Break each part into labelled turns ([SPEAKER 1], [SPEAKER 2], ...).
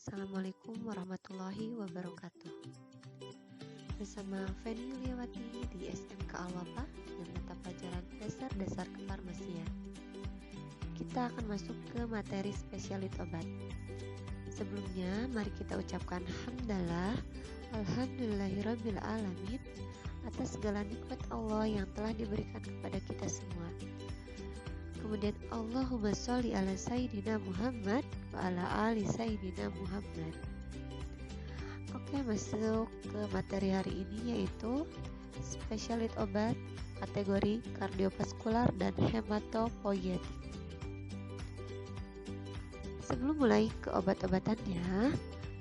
[SPEAKER 1] Assalamualaikum warahmatullahi wabarakatuh. Bersama Feni Yuliawati di SMK Al-Wafa dengan mata pelajaran dasar-dasar kefarmasian. Kita akan masuk ke materi spesialit obat. Sebelumnya, mari kita ucapkan hamdalah, alhamdulillahirabbil alamin atas segala nikmat Allah yang telah diberikan kepada kita semua. Kemudian Allahumma sholli ala Sayyidina Muhammad wa ala ali Sayyidina Muhammad. Oke, masuk ke materi hari ini yaitu spesialit obat kategori kardiovaskular dan hematopoietik. Sebelum mulai ke obat-obatannya,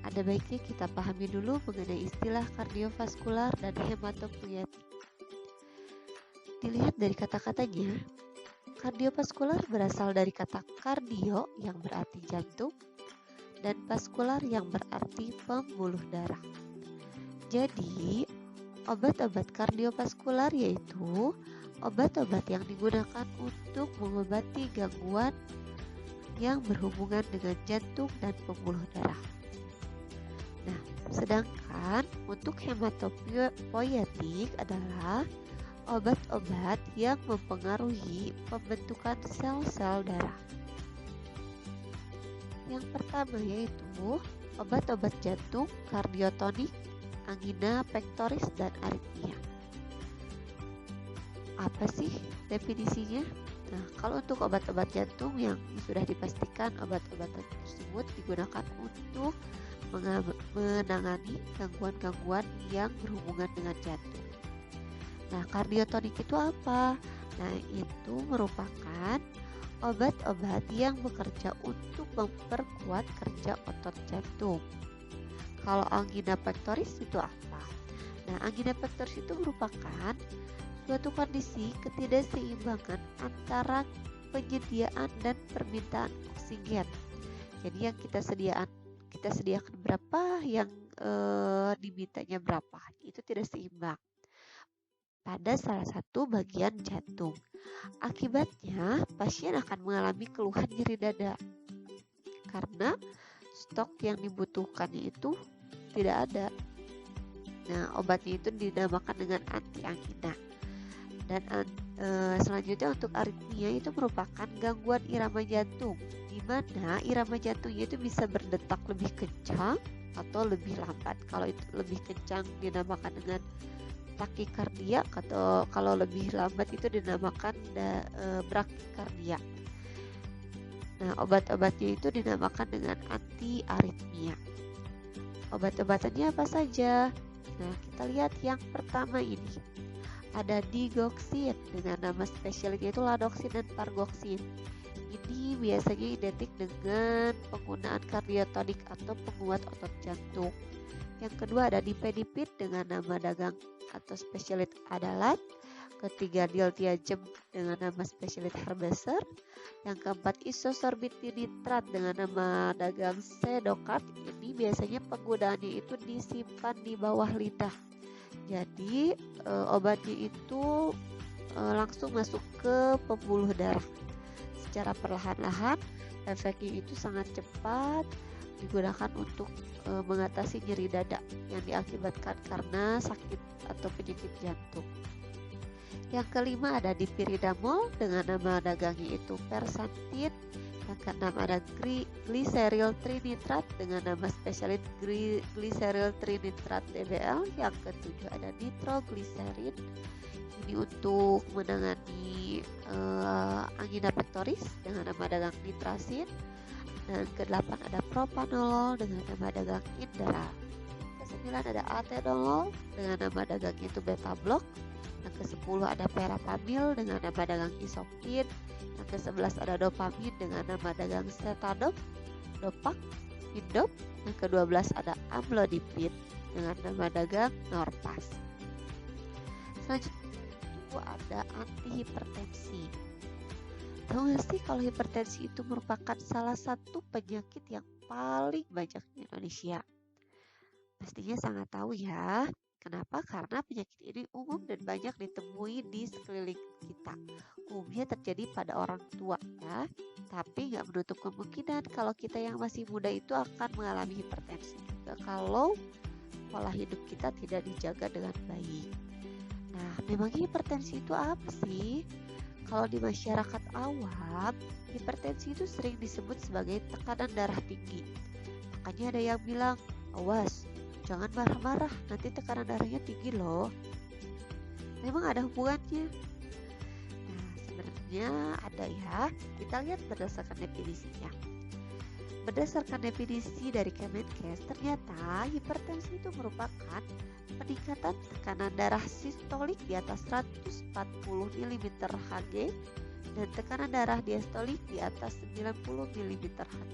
[SPEAKER 1] ada baiknya kita pahami dulu mengenai istilah kardiovaskular dan hematopoietik. Dilihat dari kata-katanya, kardiovaskular berasal dari kata kardio yang berarti jantung dan vaskular yang berarti pembuluh darah. Jadi, obat-obat kardiovaskular yaitu obat-obat yang digunakan untuk mengobati gangguan yang berhubungan dengan jantung dan pembuluh darah. Nah, sedangkan untuk hematopoietik adalah obat-obat yang mempengaruhi pembentukan sel-sel darah. Yang pertama yaitu obat-obat jantung, kardiotonik, angina pectoris, dan aritmia. Apa sih definisinya? Nah, kalau untuk obat-obat jantung yang sudah dipastikan obat-obatan tersebut digunakan untuk menangani gangguan-gangguan yang berhubungan dengan jantung. Nah, kardiotonik itu apa? Nah, itu merupakan obat-obat yang bekerja untuk memperkuat kerja otot jantung. Kalau angina pectoris itu apa? Nah, angina pectoris itu merupakan suatu kondisi ketidakseimbangan antara penyediaan dan permintaan oksigen. Jadi yang kita sediakan berapa, yang dimintanya berapa, itu tidak seimbang pada salah satu bagian jantung. Akibatnya, pasien akan mengalami keluhan nyeri dada karena stok yang dibutuhkannya itu tidak ada. Nah, obatnya itu dinamakan dengan anti angina. Dan selanjutnya untuk aritmia itu merupakan gangguan irama jantung, di mana irama jantungnya itu bisa berdetak lebih kencang atau lebih lambat. Kalau itu lebih kencang dinamakan dengan takikardia, atau kalau lebih lambat itu dinamakan brakikardia. Nah, obat-obatnya itu dinamakan dengan anti aritmia. Obat-obatannya apa saja? Nah, kita lihat yang pertama ini. Ada digoxin dengan nama spesialnya itu ladoksin dan pargoxin. Ini biasanya identik dengan penggunaan kardiotonik atau penguat otot jantung. Yang kedua ada dipedipid dengan nama dagang atau spesialit adalat. Ketiga diltiazem dengan nama spesialit herbeser. Yang keempat isosorbitnitrat dengan nama dagang sedokat. Ini biasanya penggunaannya itu disimpan di bawah lidah. Jadi obatnya itu langsung masuk ke pembuluh darah secara perlahan-lahan. Efeknya itu sangat cepat, digunakan untuk mengatasi nyeri dada yang diakibatkan karena sakit atau penyakit jantung. Yang kelima ada dipiridamol dengan nama dagangnya itu persantin. Yang keenam ada gliseril trinitrat dengan nama spesialit gliseril trinitrat DBL. Yang ketujuh ada nitrogliserin, ini untuk menangani angina pectoris dengan nama dagang nitrasin. Dan ke-8 ada propanolol dengan nama dagang Indra. Ke-9 ada atenolol dengan nama dagangnya itu beta block. Yang ke-10 ada verapamil dengan nama dagang isopin. Yang ke-11 ada dopamin dengan nama dagang setadop, dopak, indop. Yang ke-12 ada amlodipin dengan nama dagang norpas. Selanjutnya ada antihipertensi. Tahu gak sih kalau hipertensi itu merupakan salah satu penyakit yang paling banyak di Indonesia? Pastinya sangat tahu ya. Kenapa? Karena penyakit ini umum dan banyak ditemui di sekeliling kita. Umumnya terjadi pada orang tua ya, tapi nggak menutup kemungkinan kalau kita yang masih muda itu akan mengalami hipertensi juga kalau pola hidup kita tidak dijaga dengan baik. Nah, memangnya hipertensi itu apa sih? Kalau di masyarakat awam, hipertensi itu sering disebut sebagai tekanan darah tinggi. Makanya ada yang bilang, awas, jangan marah-marah, nanti tekanan darahnya tinggi loh. Memang ada hubungannya? Nah, sebenarnya ada ya. Kita lihat berdasarkan definisinya. Berdasarkan definisi dari Kemenkes, ternyata hipertensi itu merupakan peningkatan tekanan darah sistolik di atas 140 mm Hg dan tekanan darah diastolik di atas 90 mm Hg.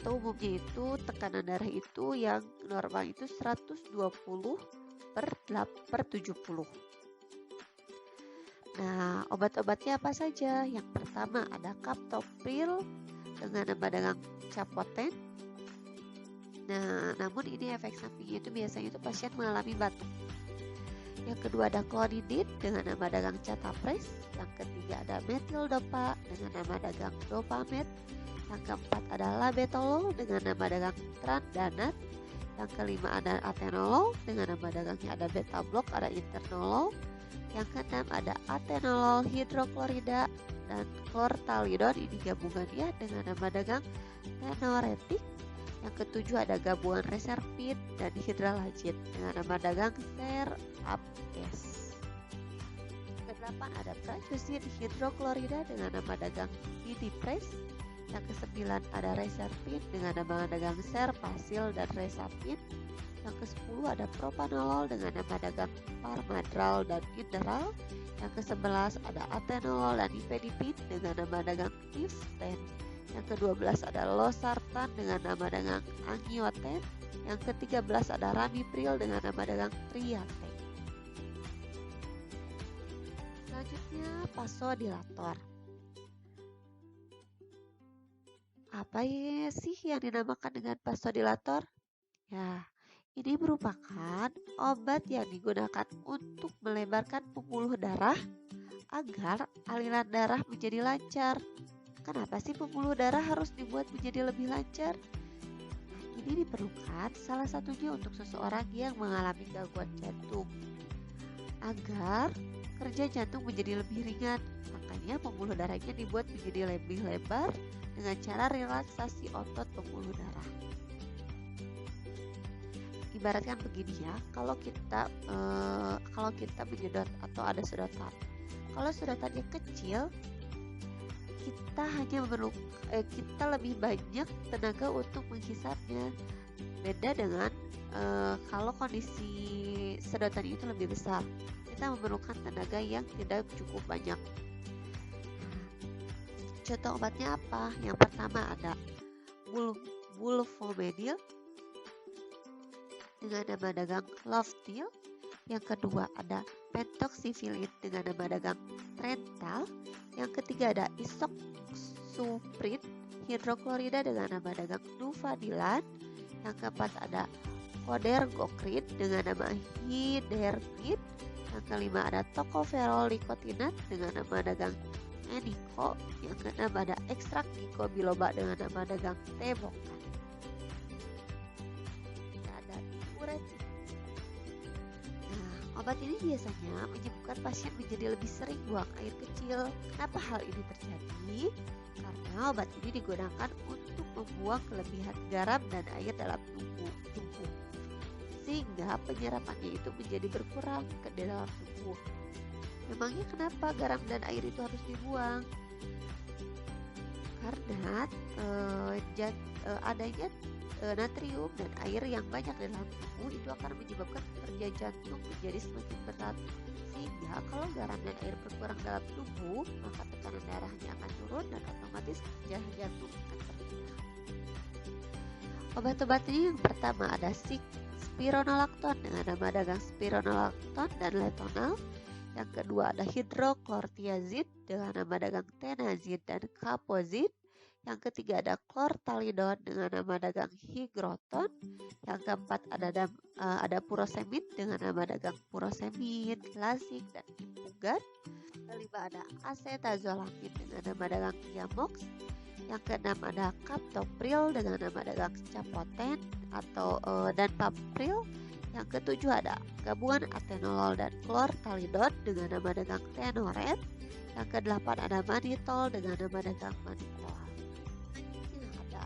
[SPEAKER 1] Atau umumnya itu tekanan darah itu yang normal itu 120/70. Nah, obat-obatnya apa saja? Yang pertama ada captopril dengan nama dagang Capoten. Nah, namun ini efek sampingnya itu biasanya itu pasien mengalami batuk. Yang kedua ada clonidine dengan nama dagang Catapres. Yang ketiga ada metildopa dengan nama dagang Dopamed. Yang keempat ada labetalol dengan nama dagang Trandanat. Yang kelima ada atenolol dengan nama dagangnya ada Betablock, ada Internolol. Yang keenam ada atenolol hidroklorida dan chlortalidon, ini gabungannya dengan nama dagang Tenoretic. Yang ketujuh ada gabungan reserpin dan hidralazid dengan nama dagang Serapes. Kedelapan ada prazosin hidroklorida dengan nama dagang Midipres. Yang kesembilan ada reserpin dengan nama dagang Serpasil dan Resapin. Yang ke-10 ada propanolol dengan nama dagang Parmadral dan Inderal. Yang ke-11 ada atenolol dan nifedipin dengan nama dagang Niften. Yang ke-12 ada losartan dengan nama dagang Angioten. Yang ke-13 ada ramipril dengan nama dagang Triaten. Selanjutnya vasodilator. Apa sih yang dinamakan dengan vasodilator? Ya, ini merupakan obat yang digunakan untuk melebarkan pembuluh darah agar aliran darah menjadi lancar. Kenapa sih pembuluh darah harus dibuat menjadi lebih lancar? Nah, ini diperlukan salah satunya untuk seseorang yang mengalami gangguan jantung agar kerja jantung menjadi lebih ringan. Makanya pembuluh darahnya dibuat menjadi lebih lebar dengan cara relaksasi otot pembuluh darah. Ibaratkan begini ya, kalau kita menyedot atau ada sedotan, kalau sedotannya kecil, kita lebih banyak tenaga untuk menghisapnya. Beda dengan kalau kondisi sedotan itu lebih besar, kita memerlukan tenaga yang tidak cukup banyak. Contoh obatnya apa? Yang pertama ada bulfomedil dengan nama dagang Loftil. Yang kedua ada pentoxifilin dengan nama dagang Trental. Yang ketiga ada isoxsuprin hidroklorida dengan nama dagang Nuvadilan. Yang keempat ada Codergocrin dengan nama Hidermid. Yang kelima ada Tocopherol nikotinat dengan nama dagang Eniko. Yang keenam ada ekstrak ginkgo biloba dengan nama dagang Tebokan. Ada diuretik. Nah, obat ini biasanya menyebabkan pasien menjadi lebih sering buang air kecil. Kenapa hal ini terjadi? Karena obat ini digunakan untuk membuang kelebihan garam dan air dalam tubuh, sehingga penyerapannya itu menjadi berkurang ke dalam tubuh. Memangnya kenapa garam dan air itu harus dibuang? Karena adanya natrium dan air yang banyak dalam tubuh itu akan menyebabkan kerja jantung menjadi semakin berat. Sehingga kalau garam dan air berkurang dalam tubuh, maka tekanan darahnya akan turun dan otomatis kerja jantung akan berkurang. Obat-obat ini yang pertama ada spironolakton dengan nama dagang spironolakton dan letonal. Yang kedua ada hidroklortiazid dengan nama dagang tenazid dan kapozid. Yang ketiga ada chlorthalidone dengan nama dagang hygroton. Yang keempat ada furosemid dengan nama dagang furosemid, lasik, dan impugan. Kelima ada acetazolamid dengan nama dagang diamox. Yang keenam ada captopril dengan nama dagang capoten dan papril. Yang ketujuh ada gabungan atenolol dan chlorthalidone dengan nama dagang tenoret. Yang kedelapan ada manitol dengan nama dagang manitol. Selanjutnya ada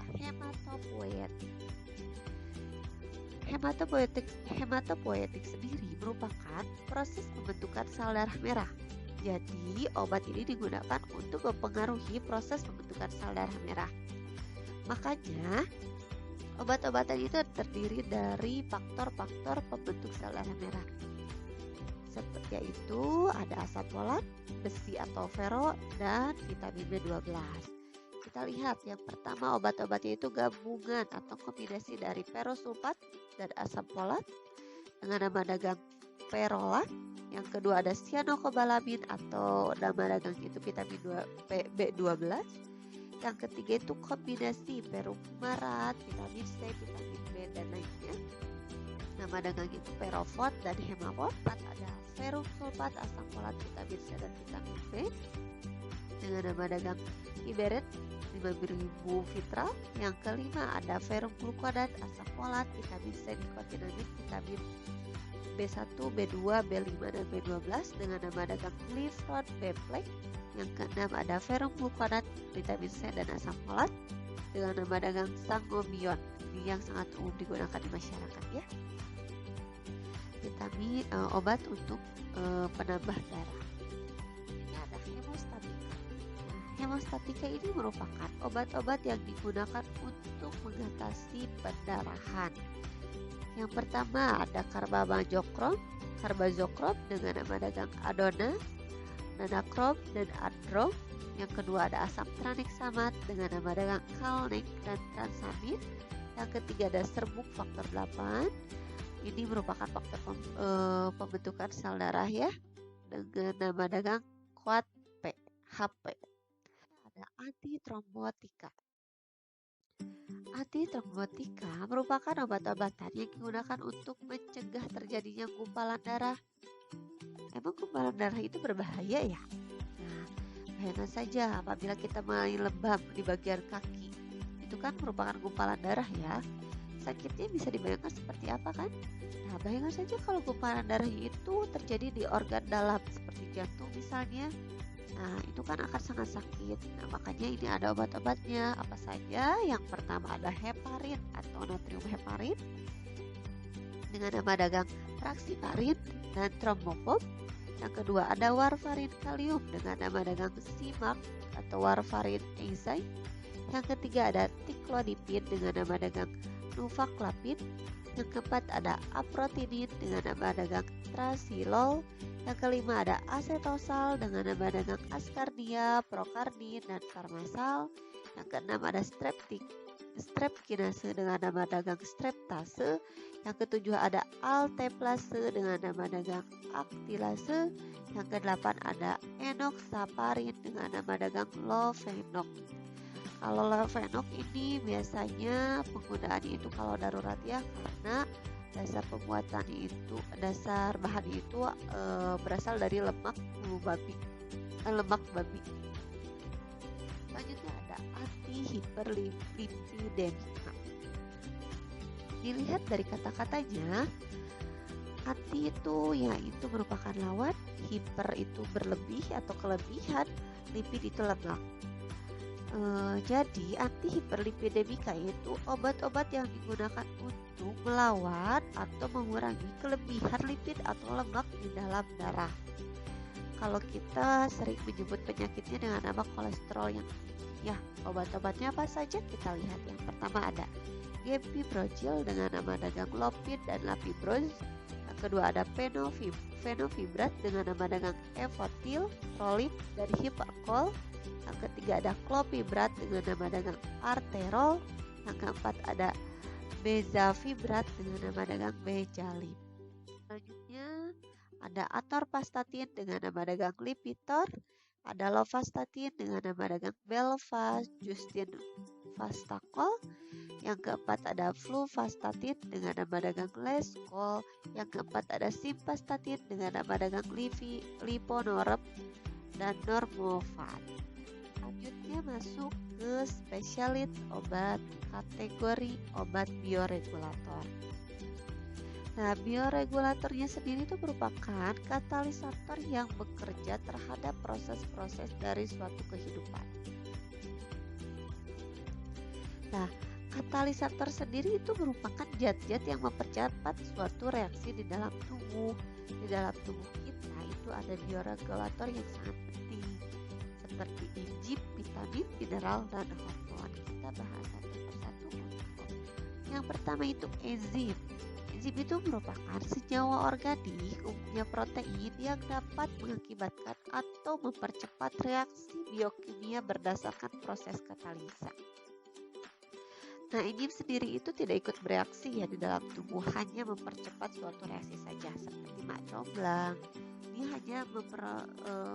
[SPEAKER 1] hematopoietik. Hematopoietik sendiri merupakan proses pembentukan sel darah merah. Jadi, obat ini digunakan untuk mempengaruhi proses pembentukan sel darah merah. Makanya, obat-obatan itu terdiri dari faktor-faktor pembentuk sel darah merah. Yaitu ada asam folat, besi atau fero, dan vitamin B12. Kita lihat yang pertama obat-obatnya itu gabungan atau kombinasi dari ferosulfat dan asam folat dengan nama dagang ferolat. Yang kedua ada cyanocobalamin atau nama dagang itu vitamin B12. Yang ketiga itu kombinasi perumarat, vitamin C, vitamin B, dan lainnya. Nama dagang itu ferofot dan hemafot. Ada ferum sulfat, asam folat, vitamin C, dan vitamin B dengan nama dagang iberet 5000 vitral. Yang kelima ada ferum glukodat, asam folat, vitamin C, nikotinamid, vitamin B1, B2, B5, dan B12 dengan nama dagang gliflozin B-Flex. Yang keenam ada ferum glukodat, vitamin C, dan asam folat dengan nama dagang sangobion. Ini yang sangat umum digunakan di masyarakat ya. Vitamin obat untuk penambah darah. Ini ada hemostatika. Hemostatika ini merupakan obat-obat yang digunakan untuk mengatasi pendarahan. Yang pertama ada carbazokrom dengan nama dagang adona, nanakrom, dan adrom. Yang kedua ada asam tranexamat dengan nama dagang kalnek dan transamin. Yang ketiga ada serbuk faktor 8. Ini merupakan faktor pembentukan sel darah ya, dengan nama dagang kuat P, HP. Ada antitrombotika. Antitrombotika merupakan obat-obatan yang digunakan untuk mencegah terjadinya gumpalan darah. Emang gumpalan darah itu berbahaya ya? Nah, bayangkan saja apabila kita mulai lebam di bagian kaki. Itu kan merupakan gumpalan darah ya. Sakitnya bisa dibayangkan seperti apa kan? Nah, bayangkan saja kalau gumpalan darah itu terjadi di organ dalam seperti jantung misalnya. Nah, itu kan akan sangat sakit. Nah, makanya ini ada obat-obatnya. Apa saja? Yang pertama ada heparin atau natrium heparin dengan nama dagang raxiparin dan trombofol. Yang kedua ada warfarin kalium dengan nama dagang simak atau warfarin enzyme. Yang ketiga ada tiklodipin dengan nama dagang nuvaklapin. Yang keempat ada aprotidin dengan nama dagang trasilol. Yang kelima ada asetosal dengan nama dagang ascardia, procardin, dan farmasal. Yang keenam ada strepkinase dengan nama dagang streptase. Yang ketujuh ada alteplase dengan nama dagang aktilase. Yang kedelapan ada enoxaparin dengan nama dagang lofenok. Kalau lofenok ini biasanya penggunaannya itu kalau darurat ya, karena dasar bahan itu berasal dari lemak babi. Selanjutnya ada antihiperlipidemika. Dilihat dari kata-katanya, anti itu yaitu merupakan lawan, hiper itu berlebih atau kelebihan, lipid itu lemak. Jadi antihiperlipidemika itu obat-obat yang digunakan untuk melawan atau mengurangi kelebihan lipid atau lemak di dalam darah. Kalau kita sering menyebut penyakitnya dengan nama kolesterol yang tinggi ya, obat-obatnya apa saja kita lihat. Yang pertama ada gempibrocil dengan nama dagang lopin dan lapibroz. Yang kedua ada fenofibrat dengan nama dagang evotil, prolip, dan hiperkol. Yang ketiga ada klopibrat dengan nama dagang arterol. Yang keempat ada bezafibrat dengan nama dagang bejalib. Selanjutnya ada atorvastatin dengan nama dagang lipitor. ada lovastatin dengan nama dagang Belva, Justin Vastacol. Yang keempat ada fluvastatin dengan nama dagang Lescol. Yang keempat ada simvastatin dengan nama dagang Liponorm dan Normovat. Selanjutnya masuk ke spesialis obat kategori obat bioregulator. Nah, bioregulatornya sendiri itu merupakan katalisator yang bekerja terhadap proses-proses dari suatu kehidupan. Nah, katalisator sendiri itu merupakan zat-zat yang mempercepat suatu reaksi di dalam tubuh. Di dalam tubuh kita itu ada bioregulator yang sangat penting, seperti enzim, vitamin, mineral, dan hormon. Kita bahas satu persatu. Yang pertama itu enzim. Enzim itu merupakan senyawa organik, umumnya protein, yang dapat mengakibatkan atau mempercepat reaksi biokimia berdasarkan proses katalisa. Nah, enzim sendiri itu tidak ikut bereaksi ya di dalam tubuh, hanya mempercepat suatu reaksi saja, seperti mak comblang. Dia hanya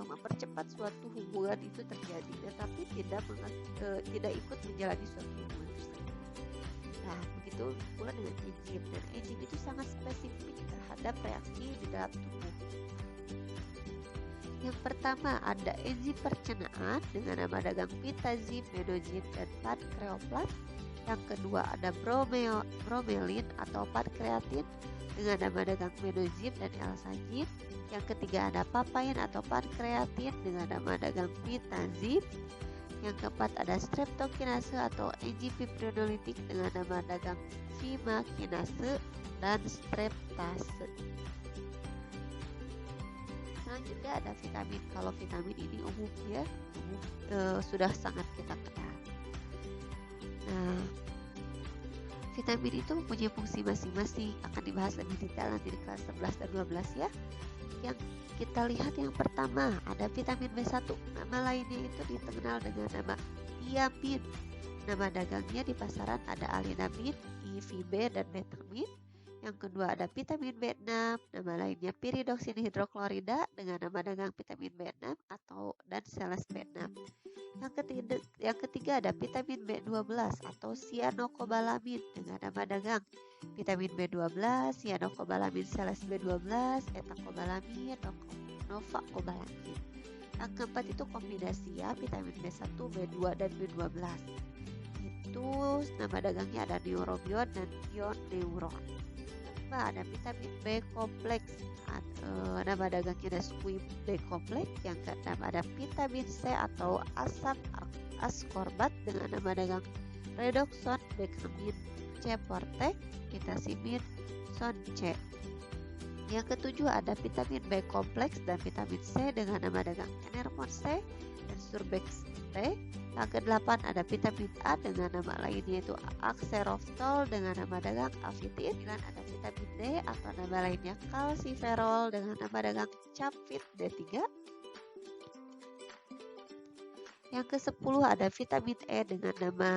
[SPEAKER 1] mempercepat suatu hubungan itu terjadi, tetapi tidak ikut menjalani suatu hubungan tersebut. Nah, begitu pula dengan enzim, dan enzim itu sangat spesifik terhadap reaksi di dalam tubuh. Yang pertama ada enzim pencernaan dengan nama dagang pitazim, menozim, dan pankreoplat. Yang kedua ada bromelin atau pankreatin dengan nama dagang menozim dan elsazim. Yang ketiga ada papain atau pankreatin dengan nama dagang pitazim. Yang keempat ada streptokinase atau enzim fibrinolitik dengan nama dagang vimakinase dan streptase. Selanjutnya ada vitamin. Kalau vitamin ini umum sudah sangat kita kenal. Nah, vitamin itu mempunyai fungsi masing-masing, akan dibahas lebih detail nanti di kelas 11 dan 12 ya. Yang kita lihat yang pertama ada vitamin B1. Nama lainnya itu dikenal dengan nama thiamin. Nama dagangnya di pasaran ada alinamin, IVB, dan betamin. Yang kedua ada vitamin B6. Nama lainnya piridoksin hidroklorida dengan nama dagang vitamin B6 dan seles B6. Yang ketiga ada vitamin B12 atau cyanocobalamin dengan nama dagang vitamin B12, cyanocobalamin seles B12, etacobalamin, novacobalamin. Yang keempat itu kombinasi ya, vitamin B1, B2, dan B12. Itu nama dagangnya ada neurobion dan ioneuron. Kedua ada vitamin B kompleks, nama dagangnya ada squim B kompleks. Yang keenam ada vitamin C atau asam ascorbat dengan nama dagang redoxon, dexamin C forte, vitamin son C. Yang ketujuh ada vitamin B kompleks dan vitamin C dengan nama dagang enermon C dan surbex T. Yang kedelapan ada vitamin A dengan nama lainnya itu axeroftol dengan nama dagang avitin. Dan ada vitamin D atau nama lainnya calciferol dengan nama dagang capvit D3. Yang ke-10 ada vitamin E dengan nama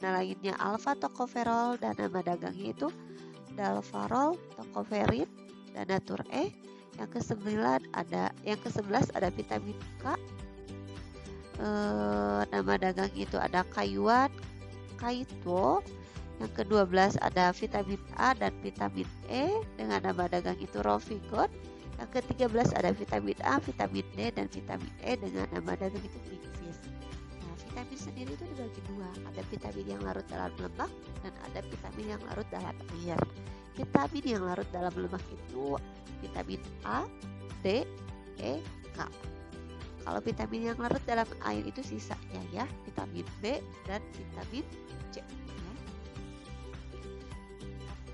[SPEAKER 1] lainnya alpha tocopherol dan nama dagangnya itu dalfarol, tocoferin, dan natur E. Yang ke-11 ada vitamin K. Nama dagang itu ada kayuan, kaito. Yang ke-12 ada vitamin A dan vitamin E dengan nama dagang itu rovigon. Yang ke-13 ada vitamin A, vitamin D, dan vitamin E dengan nama dagang itu big fish. Nah, vitamin sendiri itu dibagi dua. Ada vitamin yang larut dalam lemak dan ada vitamin yang larut dalam air. Vitamin yang larut dalam lemak itu vitamin A, D, E, K. Kalau vitamin yang larut dalam air itu sisanya ya, vitamin B dan vitamin C.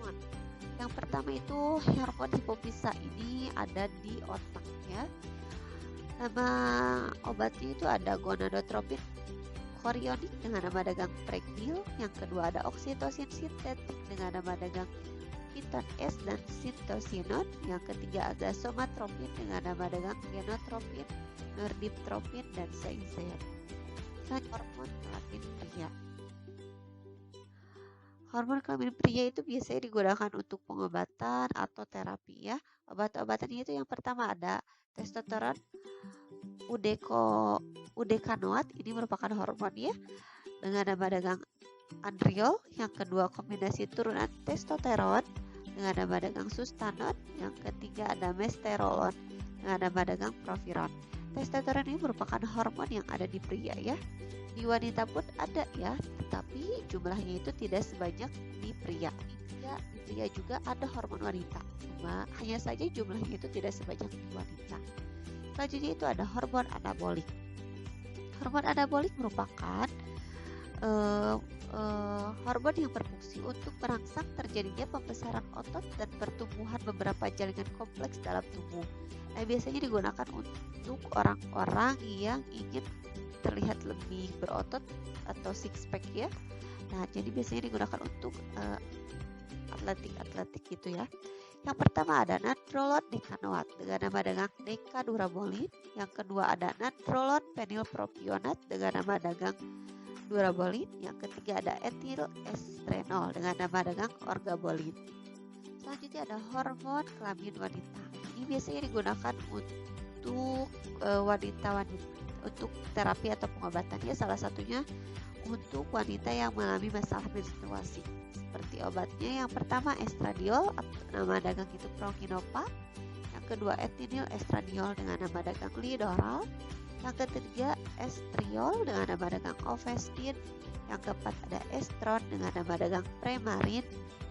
[SPEAKER 1] Hormon. Yang pertama itu hormon hipofisa, ini ada di otak ya. Nama obatnya itu ada gonadotropin chorionic dengan nama dagang pregnyl. Yang kedua ada oksitosin sintetik dengan nama dagang kiton S dan sintosinon. Yang ketiga ada somatropin dengan nama dagang genotropin, nordiptropin, dan seizin. Hormon kelamin pria. Hormon kelamin pria itu biasanya digunakan untuk pengobatan atau terapi ya. Obat-obatannya itu yang pertama ada testosteron, udekanoat, ini merupakan hormon ya, dengan nama dagang andriol. Yang kedua kombinasi turunan testosteron dengan nama dagang sustanon. Yang ketiga ada mesterolon dengan nama dagang proviron. Testosteron ini merupakan hormon yang ada di pria ya. Di wanita pun ada ya, tetapi jumlahnya itu tidak sebanyak di pria. Di pria juga ada hormon wanita, cuma hanya saja jumlahnya itu tidak sebanyak di wanita. Selanjutnya itu ada hormon anabolik. Hormon anabolik merupakan hormon yang berfungsi untuk merangsang terjadinya pembesaran otot dan pertumbuhan beberapa jaringan kompleks dalam tubuh. Nah, biasanya digunakan untuk orang-orang yang ingin terlihat lebih berotot atau six pack ya. Nah, jadi biasanya digunakan untuk atletik gitu ya. Yang pertama ada nandrolon dekanoat dengan nama dagang dekadurabolin. Yang kedua ada nandrolon fenilpropionat dengan nama dagang durabolin. Yang ketiga ada etil estrenol dengan nama dagang orgabolin. Selanjutnya ada hormon kelamin wanita. Ini biasanya digunakan untuk wanita-wanita untuk terapi atau pengobatannya, salah satunya untuk wanita yang mengalami masalah menstruasi. Seperti obatnya yang pertama estradiol atau nama dagang itu proginopa. Yang kedua etinil estradiol dengan nama dagang lidoral. Yang ketiga estriol dengan nama dagang ovestin. Yang keempat ada estron dengan nama dagang premarin.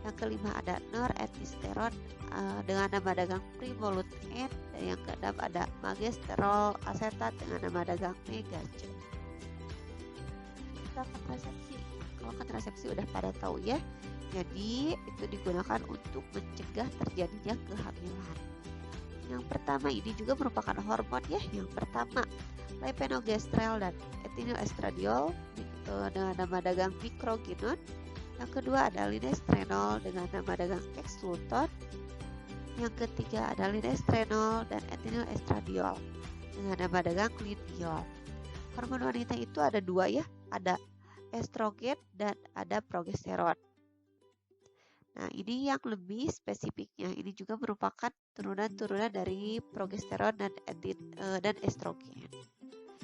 [SPEAKER 1] Yang kelima ada noretisteron dengan nama dagang primoluten. Dan yang keenam ada magnesterol asetat dengan nama dagang megagen. Kita kontrasepsi. Kalau kontrasepsi udah pada tahu ya. Jadi itu digunakan untuk mencegah terjadinya kehamilan. Yang pertama ini juga merupakan hormon ya. Yang pertama lepenogestrel dan etinil estradiol dengan nama dagang microginon. Yang kedua ada linestrenol dengan nama dagang exluton. Yang ketiga ada linestrenol dan etinil estradiol dengan nama dagang lindiol. Hormon wanita itu ada dua ya, ada estrogen dan ada progesteron. Nah, ini yang lebih spesifiknya. Ini juga merupakan turunan-turunan dari progesteron dan estrogen.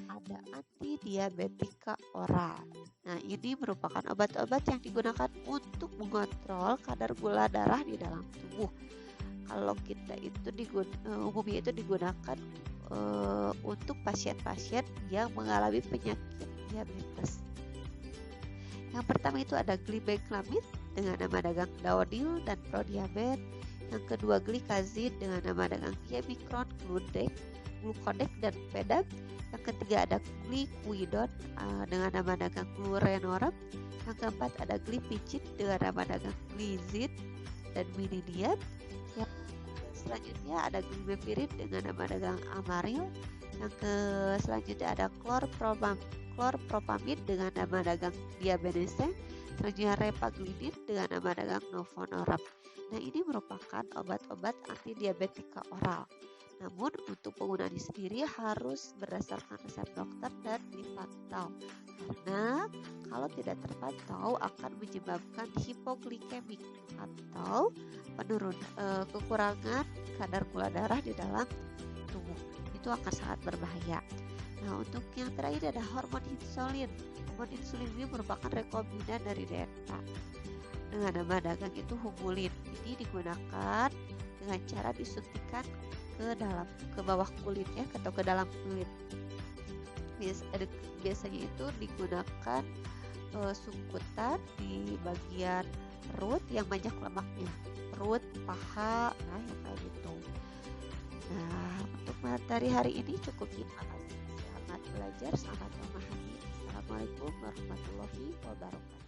[SPEAKER 1] Ada antidiabetika oral. Nah, ini merupakan obat-obat yang digunakan untuk mengontrol kadar gula darah di dalam tubuh. Kalau kita itu umumnya itu digunakan untuk pasien-pasien yang mengalami penyakit diabetes. Yang pertama itu ada glibenclamid dengan nama dagang daodil dan prodiabet. Yang kedua glikazid dengan nama dagang diamikron, glukodek dan pedam. Yang ketiga ada glikuidon dengan nama dagang glurenoram. Yang keempat ada glipizid dengan nama dagang glizid dan minidiat. Yang selanjutnya ada glibepirid dengan nama dagang amaril. Yang selanjutnya ada chlorpropamid dengan nama dagang diabenesen. Selanjutnya repaglidin dengan nama dagang novonorab. Nah, ini merupakan obat-obat antidiabetika oral. Namun untuk penggunaannya sendiri harus berdasarkan resep dokter dan dipantau. Karena kalau tidak terpantau akan menyebabkan hipoglikemik atau kekurangan kadar gula darah di dalam tubuh. Itu akan sangat berbahaya. Nah, untuk yang terakhir ada hormon insulin. Hormon insulin ini merupakan rekombinan dari delta. Dengan nama dagang itu humulin. Ini digunakan dengan cara disuntikan ke bawah kulit ya, atau ke dalam kulit. Biasanya itu digunakan sungkutan di bagian perut yang banyak lemaknya, perut, paha, nah yang kayak gitu. Nah, untuk materi hari ini cukup. Terima kasih. Selamat belajar, selamat memahami. Assalamualaikum warahmatullahi wabarakatuh.